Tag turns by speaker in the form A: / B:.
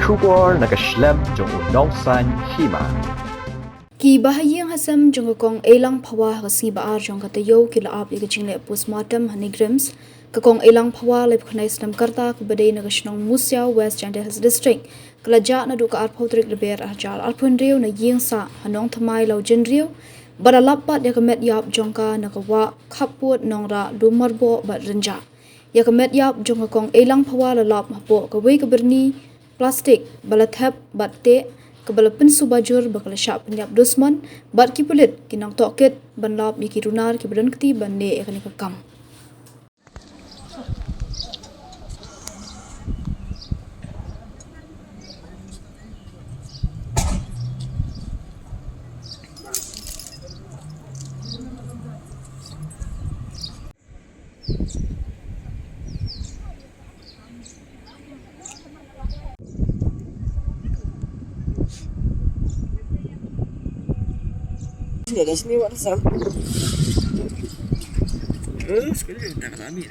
A: Shugor nakaslem jong unongsan hima.
B: Ki bahayang hasam jong kong elang phawa hasi ba jong katayo kila ap ig jingle postmortem hanigrams kakong elang phawa lep khnai snam karta ku badai nagashnong Musia West Jandel District kalaja na duka ar photrik leber arjal alpunriu na yingsa hanong thamai lau jinriu badalappat yakamet yap jongka nakawa khaput nongra lumarbo ba renja yakamet yap jong kong elang phawa lalap mapo kawei kaberni plastik balathap batte kebala pensu bajur bakal syak penyap dusman bat ki pulit kinang toket banlap yaki runar ki badan keti bande ekani kakam
C: Sudah sini, Pak Sam. Terus, sekali tak kami.